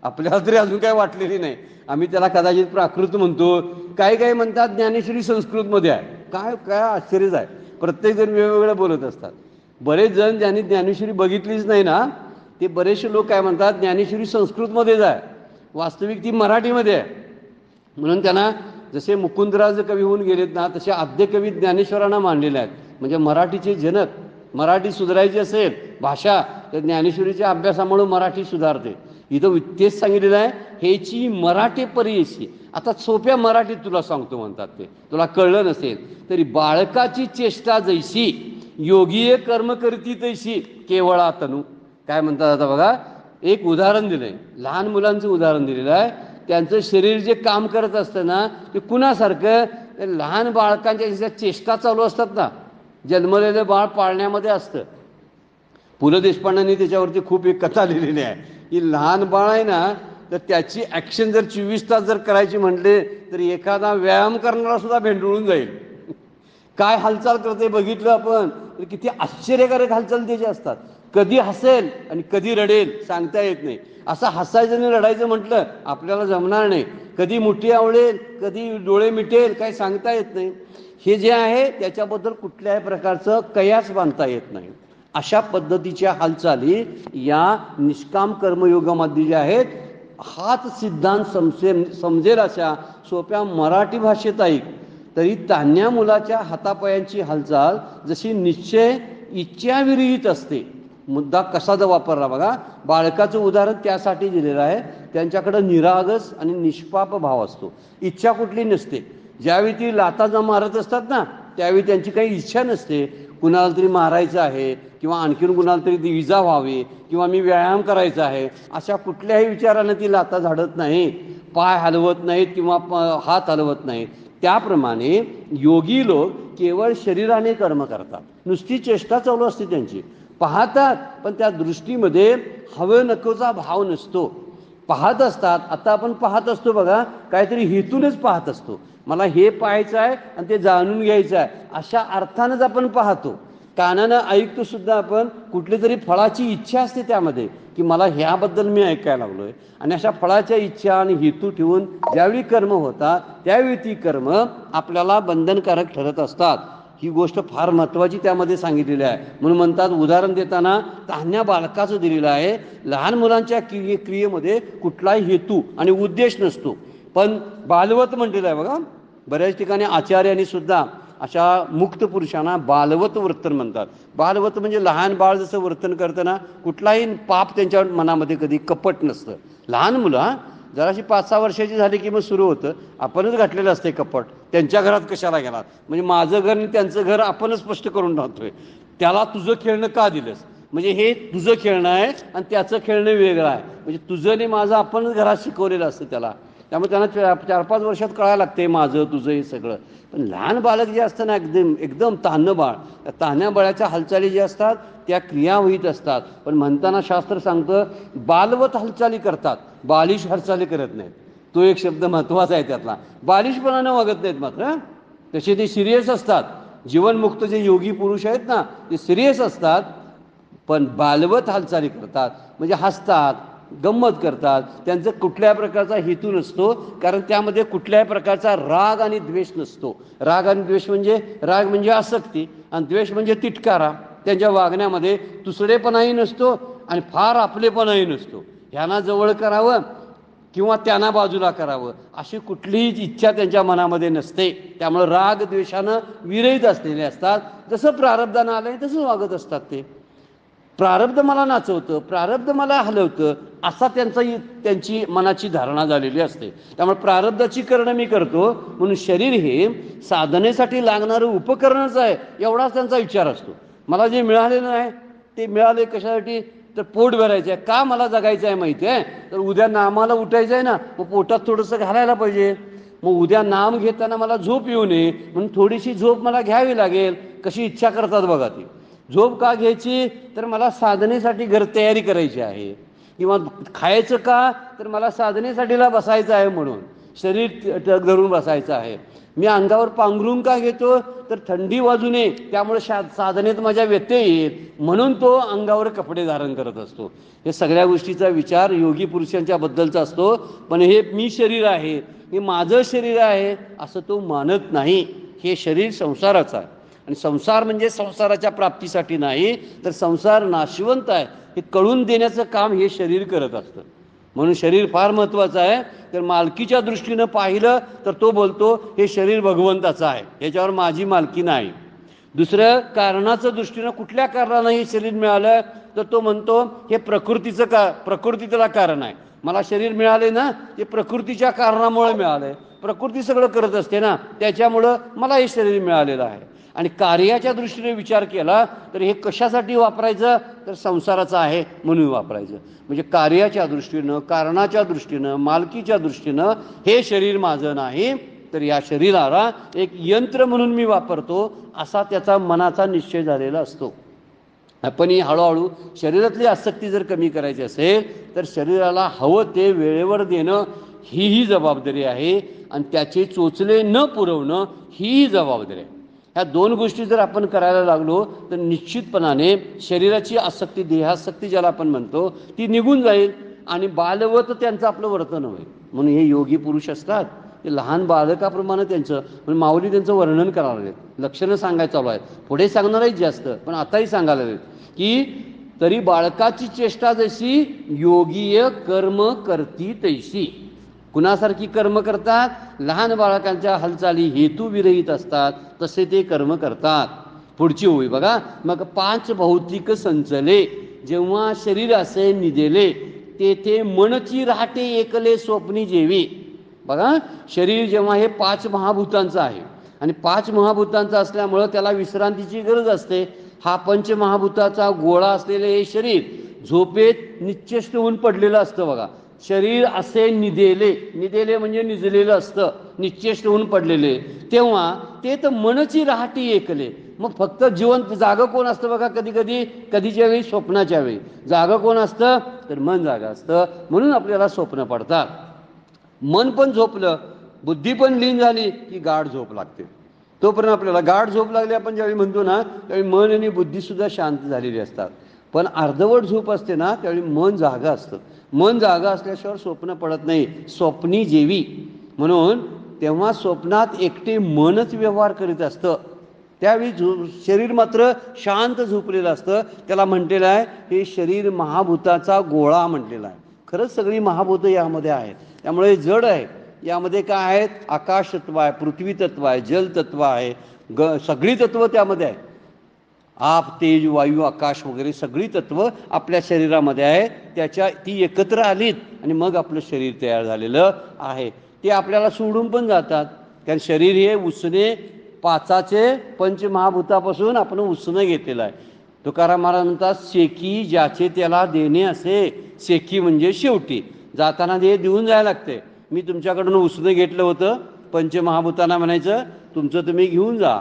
आपल्याला तरी अजून काय वाटलेली नाही. आम्ही त्याला कदाचित प्राकृत म्हणतो, काही काही म्हणतात ज्ञानेश्वरी संस्कृतमध्ये आहे. काय काय आश्चर्यच आहे, प्रत्येक जण वेगवेगळं बोलत असतात. बरेच जण ज्यांनी ज्ञानेश्वरी बघितलीच नाही ना, ते बरेचसे लोक काय म्हणतात ज्ञानेश्वरी संस्कृतमध्येच आहे, वास्तविक ती मराठीमध्ये आहे. म्हणून त्यांना जसे मुकुंदराज कवी होऊन गेलेत ना, तसे आद्य कवी ज्ञानेश्वरांना मानलेले आहेत. म्हणजे मराठीचे जनक. मराठी सुधारायची असेल भाषा, तर ज्ञानेश्वरीच्या अभ्यासामुळे मराठी सुधारते. इथं तेच सांगितलेलं आहे, हेची मराठी परियशी. आता सोप्या मराठीत तुला सांगतो म्हणतात ते, तुला कळलं नसेल तरी. बाळकाची चेष्टा जैसी योगीये कर्म करती तैशी केवळा तनू. काय म्हणतात आता बघा, एक उदाहरण दिलंय, लहान मुलांचं उदाहरण दिलेलं आहे. त्यांचं शरीर जे काम करत असतं ना, ते कुणासारखं, लहान बाळकांच्या ज्या चेष्टा चालू असतात ना, जन्मलेलं बाळ पाळण्यामध्ये असतं. पु ल देशपांडेंनी त्याच्यावरती खूप एक कथा लिहिलेली आहे की लहान बाळ आहे ना, तर त्याची ॲक्शन जर 24 तास जर करायची म्हटले तर एखादा व्यायाम करणारा सुद्धा भेंडळून जाईल. काय हालचाल करते बघितलं आपण तर किती आश्चर्यकारक हालचाल त्याची असतात. कधी हसेल आणि कधी रडेल सांगता येत नाही. असं हसायचं आणि रडायचं म्हटलं आपल्याला जमणार नाही. कधी मुठी आवळेल, कधी डोळे मिटेल, काय सांगता येत नाही. हे जे आहे त्याच्याबद्दल कुठल्याही प्रकारचं कयास बांधता येत नाही. अशा पद्धतीच्या हालचाली या निष्काम कर्मयोगामध्ये ज्या आहेत, हाच सिद्धांत समजेल अशा सोप्या मराठी भाषेत ऐक. तरी तान्ह्या मुलाच्या हातापायांची हालचाल जशी निश्चय इच्छाविरहित असते. मुद्दा कसा वापरला बघा. बाळकाचं उदाहरण त्यासाठी दिलेलं आहे, त्यांच्याकडं निरागस आणि निष्पाप भाव असतो. इच्छा कुठली नसते. ज्यावेळी ती लाथा मारत असतात ना, त्यावेळी त्यांची काही इच्छा नसते. कुणाला तरी मारायचं आहे किंवा आणखीन कुणाला तरी ती इजा व्हावी किंवा मी व्यायाम करायचा आहे, अशा कुठल्याही विचारानं ती लाथा झाडत नाही. पाय हलवत नाहीत किंवा हात हलवत नाहीत. त्याप्रमाणे योगी लोक केवळ शरीराने कर्म करतात. नुसती चेष्टा चालू असते त्यांची. पाहतात पण त्या दृष्टीमध्ये हवं नकोचा भाव नसतो. पाहत असतात. आता आपण पाहत असतो बघा, काहीतरी हेतूनच पाहत असतो. मला हे पाहायचं आहे आणि ते जाणून घ्यायचं आहे अशा अर्थानंच आपण पाहतो. कानानं ऐकतो सुद्धा आपण, कुठली तरी फळाची इच्छा असते त्यामध्ये की मला ह्याबद्दल मी ऐकायला लागलोय. आणि अशा फळाच्या इच्छा आणि हेतू ठेवून ज्यावेळी कर्म होतात त्यावेळी ती कर्म आपल्याला बंधनकारक ठरत असतात. ही गोष्ट फार महत्त्वाची त्यामध्ये सांगितलेली आहे. म्हणून म्हणतात, उदाहरण देताना तान्ह्या बालकाचं दिलेलं आहे. लहान मुलांच्या क्रियेमध्ये कुठलाही हेतू आणि उद्देश नसतो. पण बालवत म्हटलेलं आहे बघा. बऱ्याच ठिकाणी आचार्यांनी सुद्धा अशा मुक्त पुरुषांना बालवत वर्तन म्हणतात. बालवत म्हणजे लहान बाळ जसं वर्तन करतं ना, कुठलाही पाप त्यांच्या मनामध्ये कधी कपट नसतं. लहान मुलं जराशी 5-6 वर्षाची झाली की मग सुरू होतं, आपणच घातलेलं असते कपट. त्यांच्या घरात कशाला गेलात, म्हणजे माझं घर आणि त्यांचं घर आपणच स्पष्ट करून राहतोय. त्याला तुझं खेळणं का दिलंस, म्हणजे हे तुझं खेळणं आहे आणि त्याचं खेळणं वेगळं आहे. म्हणजे तुझं आणि माझं आपणच घरात शिकवलेलं असतं त्याला. त्यामुळे त्यांना 4-5 वर्षात कळायला लागते माझं तुझं हे सगळं. पण लहान बालक जे असतं ना, एकदम तान्हं बाळ, त्या तान्ह्या बाळाच्या हालचाली ज्या असतात त्या क्रिया होईत असतात. पण म्हणताना शास्त्र सांगतं बालवत हालचाली करतात, बालिश हालचाली करत नाहीत. तो एक शब्द महत्त्वाचा आहे त्यातला. बालिशपणानं वागत नाहीत मात्र. तसे ते सिरियस असतात. जीवनमुक्त जे योगी पुरुष आहेत ना, ते सिरियस असतात. पण बालवत हालचाली करतात म्हणजे हसतात, गंमत करतात. त्यांचं कुठल्याही प्रकारचा हेतू नसतो, कारण त्यामध्ये कुठल्याही प्रकारचा राग आणि द्वेष नसतो. राग आणि द्वेष म्हणजे, राग म्हणजे आसक्ती आणि द्वेष म्हणजे तिटकारा. त्यांच्या वागण्यामध्ये तुसडेपणाही नसतो आणि फार आपलेपणाही नसतो. ह्यांना जवळ करावं किंवा त्यांना बाजूला करावं अशी कुठलीही इच्छा त्यांच्या मनामध्ये नसते. त्यामुळे राग द्वेषानं विरहित असलेले असतात. जसं प्रारब्धानं आलंय तसं वागत असतात ते. प्रारब्ध मला नाचवतं, प्रारब्ध मला हलवतं, असा त्यांची मनाची धारणा झालेली असते. त्यामुळे प्रारब्धाची करणं मी करतो म्हणून शरीर हे साधनेसाठी लागणारं उपकरणच आहे एवढाच त्यांचा विचार असतो. मला जे मिळालेलं आहे ते मिळाले कशासाठी, तर पोट भरायचं आहे. का मला जगायचं आहे माहिती आहे, तर उद्या नामाला उठायचं आहे ना, मग पोटात थोडंसं घालायला पाहिजे. मग उद्या नाम घेताना मला झोप येऊ नये म्हणून थोडीशी झोप मला घ्यावी लागेल. कशी इच्छा करतात बघा ती. झोप का घ्यायची, तर मला साधनेसाठी घर तयारी करायची आहे. किंवा खायचं का, तर मला साधनेसाठीला बसायचं आहे म्हणून शरीर धरून बसायचं आहे. मी अंगावर पांघरून का घेतो, तर थंडी वाजू नये त्यामुळे साधनेत माझ्या व्यत्यय येईल म्हणून तो अंगावर कपडे धारण करत असतो. हे सगळ्या गोष्टीचा विचार योगी पुरुषांच्या बद्दलचा असतो. पण हे मी शरीर आहे, हे माझं शरीर आहे असं तो मानत नाही. हे शरीर संसाराचं आहे आणि संसार म्हणजे संसाराच्या प्राप्तीसाठी नाही, तर संसार नाशवंत आहे हे कळून देण्याचं काम हे शरीर करत असतं. म्हणून शरीर फार महत्त्वाचं आहे. तर मालकीच्या दृष्टीनं पाहिलं तर तो बोलतो हे शरीर भगवंताचं आहे, याच्यावर माझी मालकी नाही. दुसरं कारणाचं दृष्टीनं कुठल्या कारणानं हे शरीर मिळालं तर तो म्हणतो हे प्रकृती त्याला कारण आहे. मला शरीर मिळाले ना ते प्रकृतीच्या कारणामुळे मिळालंय, प्रकृती सगळं करत असते ना, त्याच्यामुळं मला हे शरीर मिळालेलं आहे. आणि कार्याच्या दृष्टीने विचार केला तर हे कशासाठी वापरायचं तर संसाराचं आहे म्हणून वापरायचं. म्हणजे कार्याच्या दृष्टीनं, कारणाच्या दृष्टीनं, मालकीच्या दृष्टीनं हे शरीर माझं नाही, तर या शरीराला एक यंत्र म्हणून मी वापरतो असा त्याचा मनाचा निश्चय झालेला असतो. आपण ही हळूहळू शरीरातली आसक्ती जर कमी करायची असेल तर शरीराला हवं ते वेळेवर देणं ही जबाबदारी आहे, आणि त्याचे चोचले न पुरवणं ही जबाबदारी आहे. ह्या दोन गोष्टी जर आपण करायला लागलो तर निश्चितपणाने शरीराची आसक्ती, देहासक्ती ज्याला आपण म्हणतो, ती निघून जाईल आणि बालवत त्यांचं आपलं वर्तन होईल. म्हणून हे योगी पुरुष असतात ते लहान बालकाप्रमाणे त्यांचं म्हणजे माऊली त्यांचं वर्णन करायला लागेल, लक्षणं सांगायचं चालू आहेत, पुढे सांगणार आहेत जास्त, पण आताही सांगायला लागेल की तरी बाळकाची चेष्टा जशी योगीय कर्म करती तैशी. कुणासारखी कर्म करतात? लहान बाळकांच्या हालचाली हेतुविरहित असतात तसे ते कर्म करतात. पुढची ओळी बघा, मग 5 भौतिक संचले जेव्हा शरीर असे निदेले तेथे मनची राहते एकले स्वप्नी जेवी. बघा, शरीर जेव्हा हे 5 महाभूतांचं आहे आणि 5 महाभूतांचं असल्यामुळं त्याला विश्रांतीची गरज असते. हा पंचमहाभूताचा गोळा असलेले हे शरीर झोपेत निश्चेष्ट होऊन पडलेलं असतं. बघा, शरीर असे निदेले म्हणजे निजलेलं असतं, निश्चेष्ट होऊन पडलेले, तेव्हा ते तर मनची राहटी एकले. मग फक्त जिवंत जागं कोण असतं बघा, कधीच्या वेळी स्वप्नाच्या वेळी जागं कोण असतं तर मन जागं असतं, म्हणून आपल्याला स्वप्न पडतात. मन पण झोपलं, बुद्धी पण लीन झाली की गाढ झोप लागते. तोपर्यंत आपल्याला गाढ झोप लागली आपण ज्यावेळी म्हणतो ना त्यावेळी मन आणि बुद्धीसुद्धा शांत झालेली असतात. पण अर्धवट झोप असते ना त्यावेळी मन जागं असतं. मन जागा असल्याशिवाय स्वप्न पडत नाही, स्वप्नी जेवी. म्हणून तेव्हा स्वप्नात एकटे मनच व्यवहार करीत असतं, त्यावेळी शरीर मात्र शांत झोपलेलं असतं. त्याला म्हटलेलं आहे हे शरीर महाभूताचा गोळा म्हटलेला आहे. खरंच सगळी महाभूतं यामध्ये आहेत, त्यामुळे जड आहे. यामध्ये काय आहेत? आकाश तत्व आहे, पृथ्वी तत्व आहे, जल तत्व आहे, सगळी तत्व त्यामध्ये आहे. आप, तेज, वायू, आकाश वगैरे सगळी तत्व आपल्या शरीरामध्ये आहे. ती एकत्र आलीत आणि मग आपलं शरीर तयार झालेलं आहे. ते आपल्याला सोडून पण जातात, कारण शरीर हे उसने 5 पंचमहाभूतापासून आपण उसणं घेतलेलं आहे. तुकाराम महाराज म्हणतात शेकी ज्याचे त्याला देणे असे. शेकी म्हणजे शेवटी जाताना ते देऊन जायला लागते. मी तुमच्याकडून उसणं घेतलं होतं, पंचमहाभूतांना म्हणायचं तुमचं तुम्ही घेऊन जा.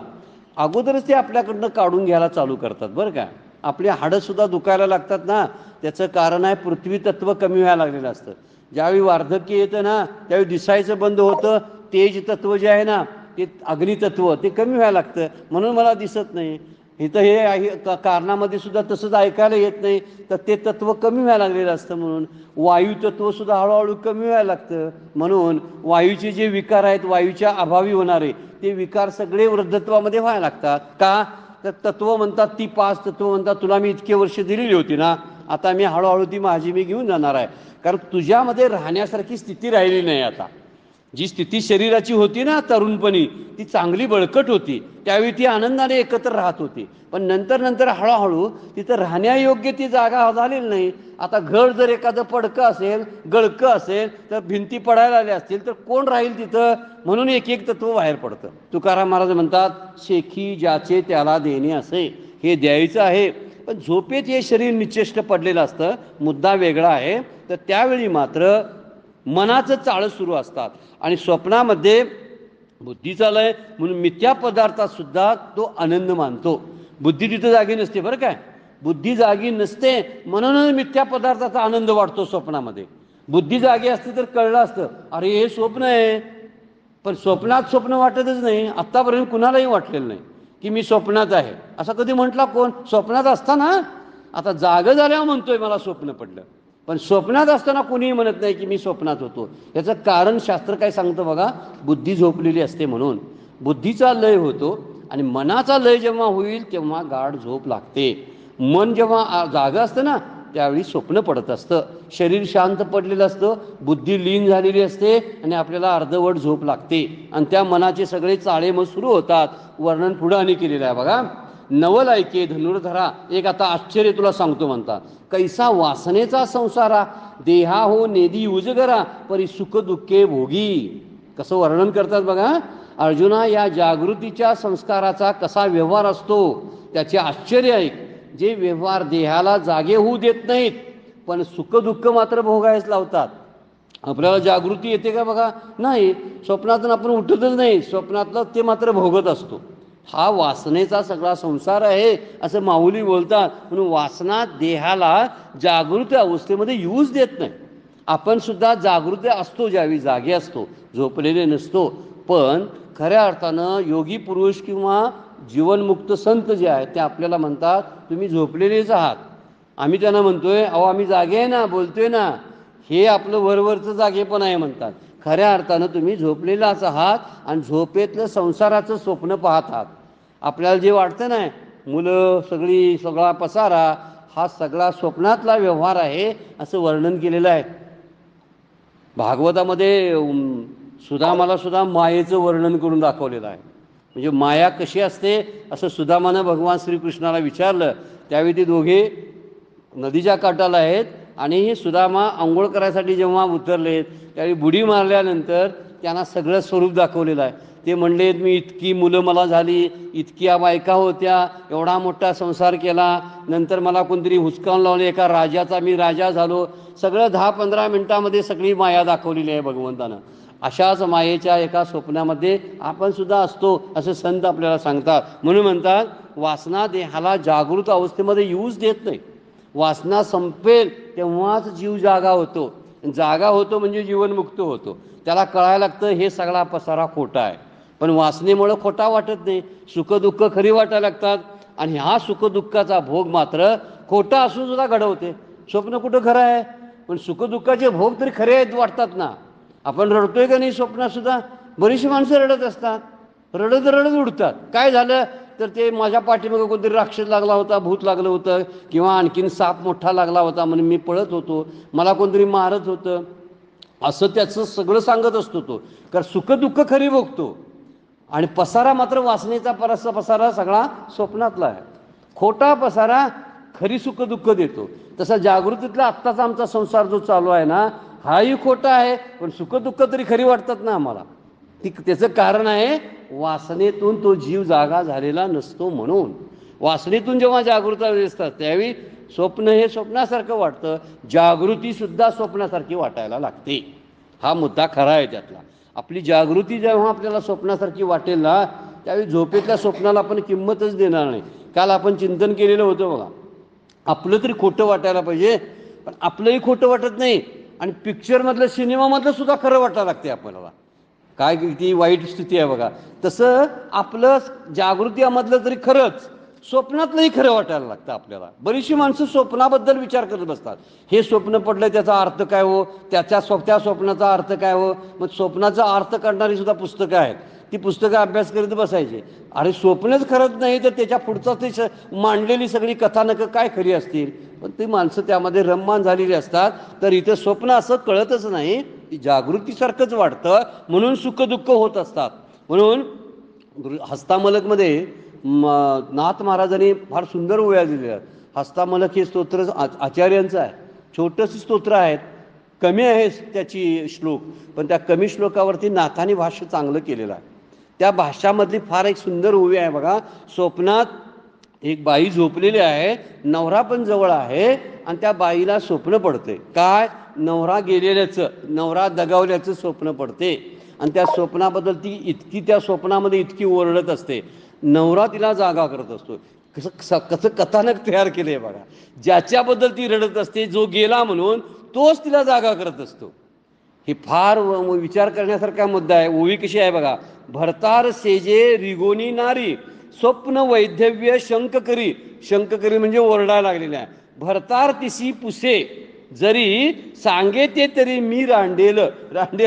अगोदरच ते आपल्याकडनं काढून घ्यायला चालू करतात बरं का. आपली हाडंसुद्धा दुखायला लागतात ना, त्याचं कारण आहे पृथ्वी तत्व कमी व्हायला लागलेलं असतं. ज्यावेळी वार्धक्य येतं ना त्यावेळी दिसायचं बंद होतं. तेज तत्व जे आहे ना, ते अग्नितत्व ते कमी व्हायला लागतं, म्हणून मला दिसत नाही. इथं हे कारणामध्ये सुद्धा तसंच ऐकायला येत नाही, तर ते तत्व कमी व्हायला लागलेलं असतं. म्हणून वायू तत्वसुद्धा हळूहळू कमी व्हायला लागतं. म्हणून वायूचे जे विकार आहेत, वायूच्या अभावी होणारे ते विकार सगळे वृद्धत्वामध्ये व्हायला लागतात. का तर तत्व म्हणतात, ती 5 तत्व म्हणतात तुला मी इतके वर्ष दिलेली होती ना, आता मी हळूहळू ती माझी मी घेऊन जाणार आहे. कारण तुझ्यामध्ये राहण्यासारखी स्थिती राहिली नाही. आता जी स्थिती शरीराची होती ना तरुणपणी, ती चांगली बळकट होती, त्यावेळी ती आनंदाने एकत्र राहत होती. पण नंतर हळूहळू तिथं राहण्यायोग्य ती जागा झालेली नाही. आता घर जर एखादं पडकं असेल, गळकं असेल, तर भिंती पडायला आल्या असतील तर कोण राहील तिथं? म्हणून एक तत्व बाहेर पडतं. तुकाराम महाराज म्हणतात शेखी ज्याचे त्याला देणे असे. हे द्यायचं आहे, पण झोपेत हे शरीर निश्चेष्ट पडलेलं असतं, मुद्दा वेगळा आहे. तर त्यावेळी मात्र मनाचं चाळं सुरू असतात आणि स्वप्नामध्ये बुद्धीचा लय म्हणून मिथ्या पदार्थात सुद्धा तो आनंद मानतो. बुद्धी तिथं जागी नसते बरं काय, बुद्धी जागी नसते म्हणूनच मिथ्या पदार्थाचा आनंद वाटतो स्वप्नामध्ये. बुद्धी जागी असते तर कळलं असतं अरे हे स्वप्न आहे, पण स्वप्नात स्वप्न वाटतच नाही. आत्तापर्यंत कुणालाही वाटलेलं नाही की मी स्वप्नात आहे. असा कधी म्हटला कोण? स्वप्नात असताना. आता जागं झाल्यावर म्हणतोय मला स्वप्न पडलं, पण स्वप्नात असताना कोणीही म्हणत नाही की मी स्वप्नात होतो. याचं कारण शास्त्र काय सांगतं बघा, बुद्धी झोपलेली असते म्हणून. बुद्धीचा लय होतो आणि मनाचा लय जेव्हा होईल तेव्हा गाढ झोप लागते. मन जेव्हा जागं असतं ना त्यावेळी स्वप्न पडत असतं. शरीर शांत पडलेलं असतं, बुद्धी लीन झालेली असते आणि आपल्याला अर्धवट झोप लागते आणि त्या मनाचे सगळे चाळे मग सुरू होतात. वर्णन पुढं आणि केलेलं आहे बघा. नवल ऐके धनुर्धरा, एक आता आश्चर्य तुला सांगतो म्हणतात, कैसा वासनेचा संसारा देहा हो नेदी उजगरा परी सुख दुःखे भोगी. कसं वर्णन करतात बघा. अर्जुना, या जागृतीच्या संस्काराचा कसा व्यवहार असतो त्याचे आश्चर्य ऐक. जे व्यवहार देहाला जागे होऊ देत नाहीत पण सुख दुःख मात्र भोगायच लावतात. आपल्याला जागृती येते का बघा? नाही. स्वप्नातून आपण उठतच नाही, स्वप्नातलं ते मात्र भोगत असतो. हा वासनेचा सगळा संसार आहे असं माऊली बोलतात. म्हणून वासना देहाला जागृत अवस्थेमध्ये येऊच देत नाही. आपण सुद्धा जागृत असतो ज्यावेळी जागे असतो, झोपलेले नसतो. पण खऱ्या अर्थानं योगी पुरुष किंवा जीवनमुक्त संत जे आहेत ते आपल्याला म्हणतात तुम्ही झोपलेलेच आहात. आम्ही त्यांना म्हणतोय अहो आम्ही जागे आहे ना, बोलतोय ना, हे आपलं वरवरचं जागेपण आहे म्हणतात. खऱ्या अर्थानं तुम्ही झोपलेलाच आहात आणि झोपेतलं संसाराचं स्वप्न पाहत आहात. आपल्याला जे वाटतं ना मुलं सगळा पसारा हा सगळा स्वप्नातला व्यवहार आहे असं वर्णन केलेलं आहे. भागवतामध्ये सुदामाला सुद्धा मायेचं वर्णन करून दाखवलेलं आहे. म्हणजे माया कशी असते असं सुदामानं भगवान श्रीकृष्णाला विचारलं. त्यावेळी ते दोघे नदीच्या काठाला आहेत आणि सुदामा आंघोळ करायसाठी जेव्हा उतरले त्यावेळी बुडी मारल्यानंतर त्यांना सगळं स्वरूप दाखवलेलं आहे. ते म्हणले मी इतकी मुलं मला झाली, इतक्या बायका होत्या, एवढा मोठा संसार केला, नंतर मला कोणतरी हुसकावून लावले, एका राजाचा मी राजा झालो. सगळं 10-15 मिनिटामध्ये सगळी माया दाखवलेली आहे भगवंतानं. अशाच मायेच्या एका स्वप्नामध्ये आपण सुद्धा असतो असं संत आपल्याला सांगतात. म्हणून म्हणतात वासना देहाला जागृत अवस्थेमध्ये येऊच देत नाही. वासना संपेल तेव्हाच जीव जागा होतो. जागा होतो म्हणजे जीवनमुक्त होतो. त्याला कळायला लागतं हे सगळा पसारा खोटा आहे. पण वासनेमुळं खोटा वाटत नाही, सुखदुःख खरी वाटायला लागतात आणि हा सुखदुःखाचा भोग मात्र खोटा असून सुद्धा घडवते. स्वप्न कुठं खरं आहे? पण सुखदुःखाचे भोग तरी खरे आहेत वाटतात ना. आपण रडतोय का नाही स्वप्नात सुद्धा? बरीचशी माणसं रडत असतात, रडत रडत उडतात. काय झालं तर ते माझ्या पाठीमागे कोणतरी राक्षस लागला होता, भूत लागलं होतं, किंवा आणखीन साप मोठा लागला होता म्हणून मी पळत होतो, मला कोणतरी मारत होतं, असं त्याचं सगळं सांगत असतो तो. कारण सुखदुःख खरी भोगतो आणि पसारा मात्र वासनेचा पसारा सगळा स्वप्नातला आहे. खोटा पसारा खरी सुखदुःख देतो. तसा जागृतीतला आत्ताचा आमचा संसार जो चालू आहे ना हाही खोटा आहे, पण सुखदुःख तरी खरी वाटतात ना आम्हाला. त्याचं कारण आहे वासनेतून तो जीव जागा झालेला नसतो. म्हणून वासनेतून जेव्हा जागृता असतात त्यावेळी स्वप्न हे स्वप्नासारखं वाटतं, जागृतीसुद्धा स्वप्नासारखी वाटायला लागते. हा मुद्दा खरा आहे त्यातला. आपली जागृती जेव्हा आपल्याला स्वप्नासारखी वाटेल ना त्यावेळी झोपेतल्या स्वप्नाला आपण किंमतच देणार नाही. काल आपण चिंतन केलेलं होतं बघा, आपलं तरी खोटं वाटायला पाहिजे, पण आपलंही खोटं वाटत नाही आणि पिक्चरमधलं सिनेमामधलं सुद्धा खरं वाटायला लागते आपल्याला. काय किती वाईट स्थिती आहे बघा. तसं आपलं जागृतीमधलं तरी खरंच स्वप्नातलंही खरं वाटायला लागतं आपल्याला. बरीचशी माणसं स्वप्नाबद्दल विचार करत बसतात. हे स्वप्न पडलं त्याचा अर्थ काय हो, त्या स्वप्नाचा अर्थ काय हो. मग स्वप्नाचा अर्थ काढणारी सुद्धा पुस्तकं आहेत, ती पुस्तकं अभ्यास करीत बसायचे. अरे स्वप्नच खरंच नाही तर त्याच्या पुढचा ते मांडलेली सगळी कथानकं काय खरी असतील. पण ती माणसं त्यामध्ये रममान झालेली असतात. तर इथं स्वप्न असं कळतच नाही, ती जागृतीसारखंच वाटतं, म्हणून सुखदुःख होत असतात. म्हणून हस्तामलकमध्ये नाथ महाराजांनी फार सुंदर ओव्या दिलेल्या आहेत. हस्तामलक हे स्तोत्र आचार्यांचं आहे, छोटंसं स्तोत्र आहे, कमी आहे त्याची श्लोक, पण त्या कमी श्लोकावरती नाथांनी भाष्य चांगलं केलेलं आहे. त्या भाष्यामधली फार एक सुंदर ओवी आहे बघा. स्वप्नात एक बाई झोपलेली आहे, नवरा पण जवळ आहे आणि त्या बाईला स्वप्न पडते. काय? नवरा गेलेल्याचं, नवरा दगावल्याचं स्वप्न पडते आणि त्या स्वप्नाबद्दल ती त्या स्वप्नामध्ये इतकी ओरडत असते. नवरा तिला जागा करत असतो. कसं कथानक तयार केलंय बघा. ज्याच्याबद्दल ती रडत असते, जो गेला म्हणून, तोच तिला जागा करत असतो. हे फार विचार करण्यासारखा मुद्दा आहे. ओवी कशी आहे बघा. भरतार सेजे रिगोनी नारी स्वप्न वैधव्य शंक करी म्हणजे ओरडायला लागलेला आहे. भरतार तिसी पुसे जरी सांगे ते तरी मी रांडेल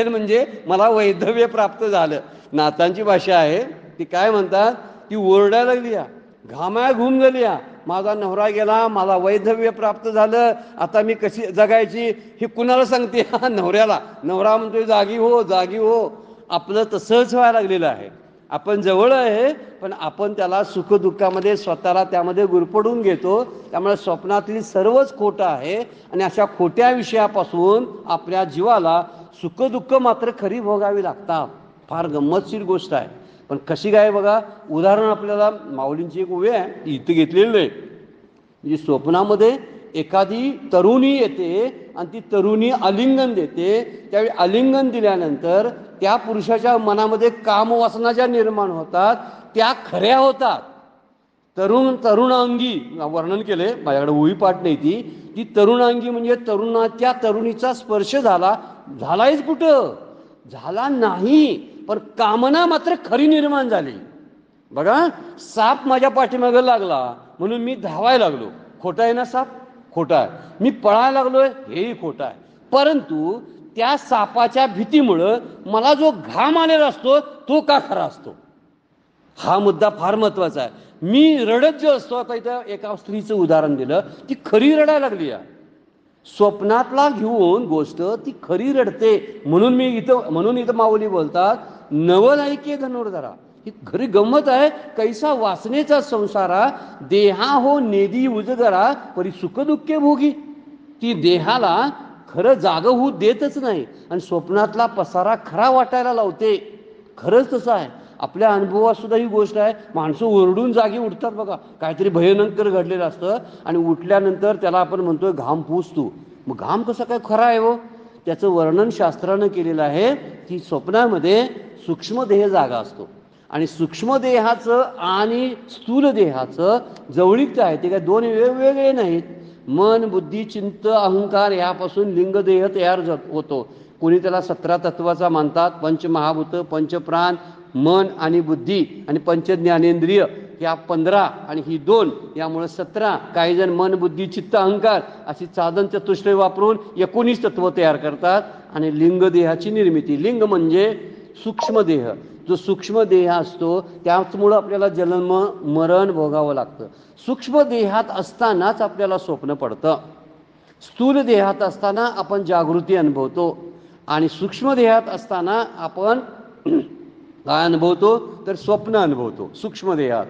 म्हणजे मला वैधव्य प्राप्त झालं. नाथांची भाषा आहे ती. काय म्हणतात? ती ओरडायला लागली. घामाया घुम झाली या, माझा नवरा गेला, मला वैधव्य प्राप्त झालं, आता मी कशी जगायची हे कुणाला सांगते? नवऱ्याला. नवरा म्हणतोय जागी हो, जागी हो. आपलं तसंच व्हायला लागलेलं आहे. आपण जवळ आहे, पण आपण त्याला सुखदुःखामध्ये स्वतःला त्यामध्ये गुरफटून घेतो. त्यामुळे स्वप्नातील सर्वच खोटं आहे आणि अशा खोट्या विषयापासून आपल्या जीवाला सुखदुःख मात्र खरी भोगावी लागतात. फार गंमतशीर गोष्ट आहे. पण कशी काय बघा, उदाहरण आपल्याला माऊलींची एक उभी आहे इथं घेतलेली आहे. म्हणजे स्वप्नामध्ये एखादी तरुणी येते आणि ती तरुणी आलिंगन देते. त्यावेळी आलिंगन दिल्यानंतर त्या पुरुषाच्या मनामध्ये कामवासना ज्या निर्माण होतात त्या खऱ्या होतात. तरुणांगी वर्णन केले, माझ्याकडे उभी पाठ नाही ती तरुणांगी म्हणजे त्या तरुणीचा स्पर्श झालायच कुठं झाला नाही, पण कामना मात्र खरी निर्माण झाली. बघा, साप माझ्या पाठीमागे लागला म्हणून मी धावायला लागलो, खोटा आहे ना साप? खोटा आहे. मी पळायला लागलोय, हेही खोटा आहे. परंतु त्या सापाच्या भीतीमुळं मला जो घाम आलेला असतो तो का खरा असतो? हा मुद्दा फार महत्वाचा आहे. मी रडत जो असतो, आता इथं एका स्त्रीचं उदाहरण दिलं, ती खरी रडायला लागली आहे. स्वप्नातला घेऊन गोष्ट ती खरी रडते. म्हणून इथं माऊली बोलतात, नवल ऐके धनुर्धरा. ही खरी गंमत आहे. कैसा वासनेचा संसारा, देहा हो नेदी उजगरा, परी सुखदुःखे भोगी. ती देहाला खरं जागं होऊ देतच नाही आणि स्वप्नातला पसारा खरा वाटायला लावते. खरंच तसं आहे. आपल्या अनुभवात सुद्धा ही गोष्ट आहे. माणसं ओरडून जागी उठतात बघा, काहीतरी भयंकर घडलेलं असतं आणि उठल्यानंतर त्याला आपण म्हणतोय घाम पुस तू. मग घाम कसं काय खरा आहे हो? त्याचं वर्णन शास्त्रानं केलेलं आहे की स्वप्नामध्ये सूक्ष्मदेह जागा असतो आणि सूक्ष्मदेहाचं आणि स्थूल देहाचं जवळीकता आहे. ते काय दोन वेगवेगळे नाहीत. मन, बुद्धी, चित्त, अहंकार यापासून लिंगदेह तयार होतो. कोणी त्याला 17 तत्वाचा मानतात. पंचमहाभूत, पंचप्राण, मन आणि बुद्धी आणि पंचज्ञानेंद्रिय या 15 आणि ही 2, यामुळे 17. काही जण मन, बुद्धी, चित्त, अहंकार अशी साधन चतुष्टय वापरून 19 तत्व तयार करतात आणि लिंगदेहाची निर्मिती. लिंग म्हणजे सूक्ष्मदेह. जो सूक्ष्मदेह असतो त्याचमुळं आपल्याला जन्म मरण भोगावं लागतं. सूक्ष्म देहात असतानाच आपल्याला स्वप्न पडतं. स्थूल देहात असताना आपण जागृती अनुभवतो आणि सूक्ष्म देहात असताना आपण काय अनुभवतो तर स्वप्न अनुभवतो सूक्ष्म देहात.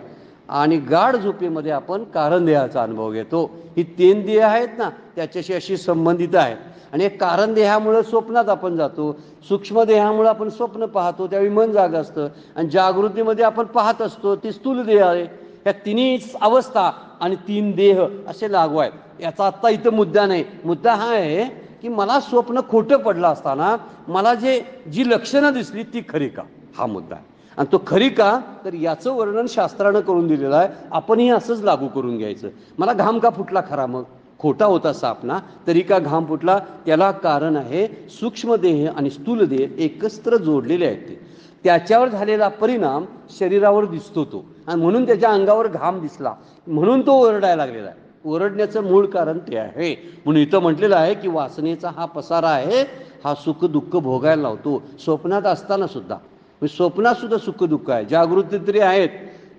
आणि गाढ झोपेमध्ये आपण कारण देहाचा अनुभव घेतो. ही 3 देह आहेत ना, त्याच्याशी अशी संबंधित आहेत. आणि एक कारण देहामुळे स्वप्नात आपण जातो, सूक्ष्म देहामुळे आपण स्वप्न पाहतो, त्यावेळी मन जाग असतं आणि जागृतीमध्ये आपण पाहत असतो, ती स्थूल देह आहे. ह्या तिन्ही अवस्था आणि 3 देह असे लागू आहेत. याचा आत्ता इथं मुद्दा नाही. मुद्दा हा आहे की मला स्वप्न खोटं पडलं असताना मला जी लक्षणं दिसली ती खरी का, हा मुद्दा आहे. आणि तो खरी का, तर याचं वर्णन शास्त्रानं करून दिलेलं आहे. आपणही असंच लागू करून घ्यायचं. मला घाम का फुटला खरा? मग खोटा होता साप ना, तरी का घाम फुटला? त्याला कारण आहे सूक्ष्मदेह आणि स्थूलदेह एकत्र जोडलेले आहेत. त्याच्यावर झालेला परिणाम शरीरावर दिसतो तो, आणि म्हणून त्याच्या अंगावर घाम दिसला, म्हणून तो ओरडायला लागलेला आहे. ओरडण्याचं मूळ कारण ते आहे. म्हणून इथं म्हटलेलं आहे की वासनेचा हा पसारा आहे, हा सुख दुःख भोगायला लावतो. स्वप्नात असताना सुद्धा, स्वप्नात सुद्धा सुख दुःख आहे. जागृती तरी आहेत.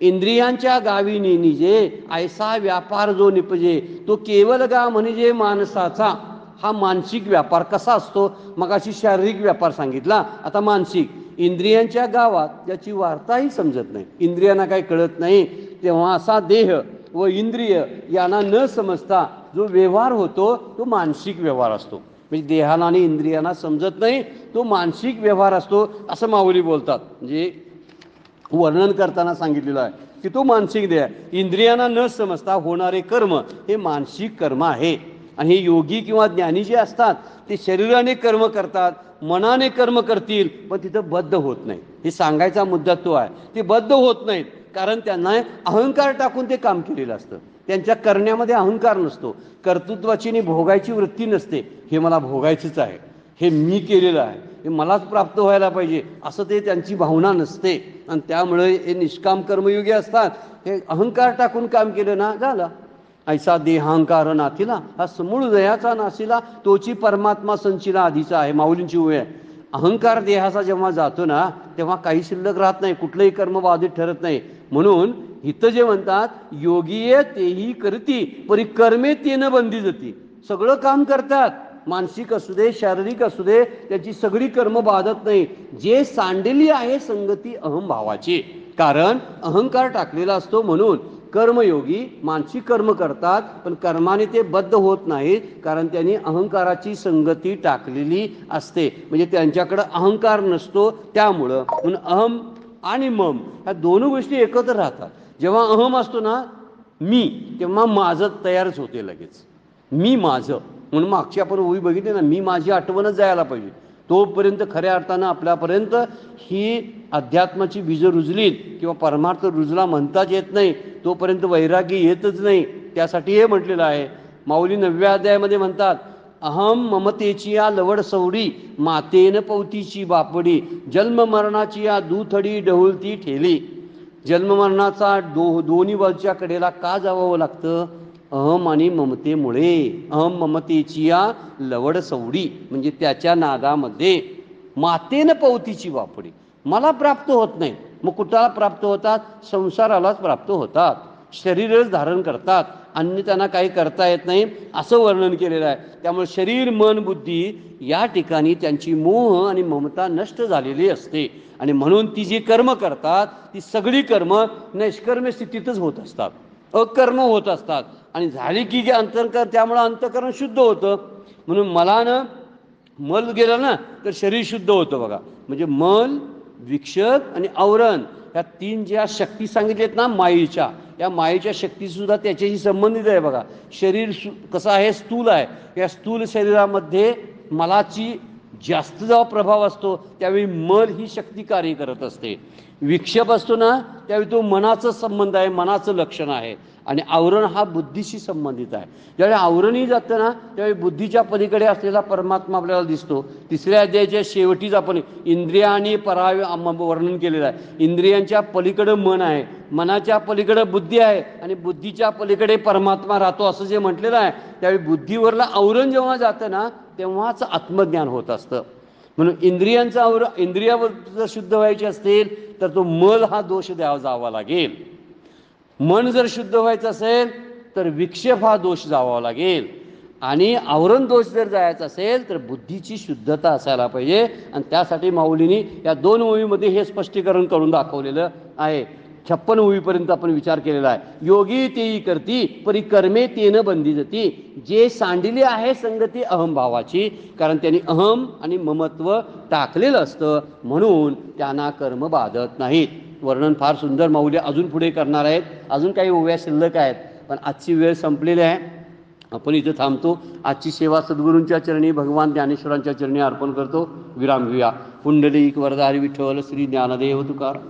इंद्रियांच्या गावी निजे ऐसा व्यापार जो निपजे, तो केवळ गा म्हणजे माणसाचा. हा मानसिक व्यापार कसा असतो? मगाशी शारीरिक व्यापार सांगितला, आता मानसिक. इंद्रियांच्या गावात ज्याची वार्ताही समजत नाही, इंद्रियांना काही कळत नाही, तेव्हा असा देह व इंद्रिय यांना न समजता जो व्यवहार होतो तो मानसिक व्यवहार असतो. म्हणजे देहाला आणि इंद्रियांना समजत नाही, तो मानसिक व्यवहार असतो असं माऊली बोलतात. म्हणजे वर्णन करताना सांगितलेलं आहे की तो मानसिक देह आहे. इंद्रियांना न समजता होणारे कर्म हे मानसिक कर्म आहे. आणि हे योगी किंवा ज्ञानी जे असतात ते शरीराने कर्म करतात, मनाने कर्म करतील, पण तिथं बद्ध होत नाही. हे सांगायचा मुद्दा तो आहे. ते बद्ध होत नाहीत कारण त्यांना अहंकार टाकून ते काम केलेलं असतं. त्यांच्या करण्यामध्ये अहंकार नसतो, कर्तृत्वाची आणि भोगायची वृत्ती नसते. हे मला भोगायचंच आहे, हे मी केलेलं आहे, हे मलाच प्राप्त व्हायला पाहिजे, असं ते त्यांची भावना नसते. आणि त्यामुळे हे निष्काम कर्मयोगी असतात. हे अहंकार टाकून काम केलं ना, झालं. ऐसा देहांकार नाथिला, हा समूळ दयाचा नाशिला, तोची परमात्मा संचिला आधीचा आहे. माऊलींची ओळ आहे. अहंकार देहाचा जेव्हा जातो ना, तेव्हा काही शिल्लक राहत नाही, कुठलंही कर्म बाधित ठरत नाही. म्हणून इथं जे म्हणतात योगीये तेही करती परी कर्मे तेन बंदी जाती. सगळं काम करतात, मानसिक असू दे शारीरिक असू दे, त्याची सगळी कर्म बाधत नाही. जे सांडली आहे संगती अहम भावाची, कारण अहंकार टाकलेला असतो. म्हणून कर्मयोगी मानसिक कर्म करतात, पण कर्माने ते बद्ध होत नाहीत, कारण त्यांनी अहंकाराची संगती टाकलेली असते. म्हणजे त्यांच्याकडे अहंकार नसतो. त्यामुळं म्हणून अहम आणि मम ह्या दोन गोष्टी एकत्र राहतात. जेव्हा अहम असतो ना मी, तेव्हा माझं तयारच होते लगेच. मी माझं म्हणून मागची आपण ओवी बघितली ना, मी माझी आठवणच जायला पाहिजे. तोपर्यंत खऱ्या अर्थानं आपल्यापर्यंत ही अध्यात्माची बीज रुजलीत किंवा परमार्थ रुजला म्हणताच येत नाही, तोपर्यंत वैराग्य येतच नाही. त्यासाठी हे म्हटलेलं आहे. माऊली 9व्या अध्यायामध्ये म्हणतात, अहम ममतेची या लवड सवडी मातेन पवतीची बापडी जन्म मरणाची या दुथडी ढवळती ठेली. जन्ममरणाचा दोन्ही बाजूच्या कडेला का जावं लागतं? अहम आणि ममतेमुळे. अहम ममतेची या लवड सवडी म्हणजे त्याच्या नादामध्ये मातेनं पवतीची वापडी मला प्राप्त होत नाही. मग कुठाला प्राप्त होतात? संसारालाच प्राप्त होतात. शरीरच धारण करतात, अन्य त्यांना काही करता येत नाही असं वर्णन केलेलं आहे. त्यामुळे शरीर मन बुद्धी या ठिकाणी त्यांची मोह आणि ममता नष्ट झालेली असते. आणि म्हणून ती जी कर्म करतात ती सगळी कर्म नैष्कर्म्य स्थितीतच होत असतात, अकर्म होत असतात. आणि झाली की अंतःकरण, त्यामुळं अंतःकरण शुद्ध होतं. म्हणून मला ना मल गेला ना तर शरीर शुद्ध होतं बघा. म्हणजे मल, विक्षत आणि आवरण ह्या तीन ज्या शक्ती सांगितल्यात ना मायेच्या, या मायेच्या शक्तीसुद्धा त्याच्याशी संबंधित आहे बघा. शरीर कसं आहे? स्थूल आहे. या स्थूल शरीरामध्ये मलाची जास्त जेव्हा प्रभाव असतो त्यावेळी मल ही शक्ती कार्य करत असते. विक्षेप असतो ना त्यावेळी तो मनाचा संबंध आहे, मनाचं लक्षण आहे. आणि आवरण हा बुद्धीशी संबंधित आहे. ज्यावेळी आवरणही जातं ना त्यावेळी बुद्धीच्या पलीकडे असलेला परमात्मा आपल्याला दिसतो. तिसऱ्या अध्यायाच्या शेवटीच आपण इंद्रिया आणि पराय वर्णन केलेलं आहे. इंद्रियांच्या पलीकडे मन आहे, मनाच्या पलीकडे बुद्धी आहे आणि बुद्धीच्या पलीकडे परमात्मा राहतो असं जे म्हटलेलं आहे. त्यावेळी बुद्धीवरला आवरण जेव्हा जातं ना तेव्हाच आत्मज्ञान होत असतं. म्हणून इंद्रियांचा इंद्रियावर जर शुद्ध व्हायचे असतील तर तो मल हा दोष जावा लागेल. मन जर शुद्ध व्हायचं असेल तर विक्षेप हा दोष जावा लागेल. आणि आवरण दोष जर जायचा असेल तर बुद्धीची शुद्धता असायला पाहिजे. आणि त्यासाठी माऊलींनी या 2 ओळीमध्ये हे स्पष्टीकरण करून दाखवलेलं आहे. 56 ओळीपर्यंत आपण विचार केलेला आहे. योगी तेही करती परी कर्मे तेन बंदी जाती. जे सांडली आहे संगती अहमभावाची, कारण त्यांनी अहम आणि ममत्व टाकलेलं असतं, म्हणून त्यांना कर्म बाधत नाहीत. वर्णन फार सुंदर माऊली अजून पुढे करणार आहेत. अजून काही ओव्या शिल्लक आहेत, पण आजची वेळ संपलेली आहे. आपण इथं थांबतो. आजची सेवा सद्गुरूंच्या चरणी भगवान ज्ञानेश्वरांच्या चरणी अर्पण करतो. विराम घेऊया. पुंडलिक वरदारी विठ्ठल श्री ज्ञानदेव तुकाराम.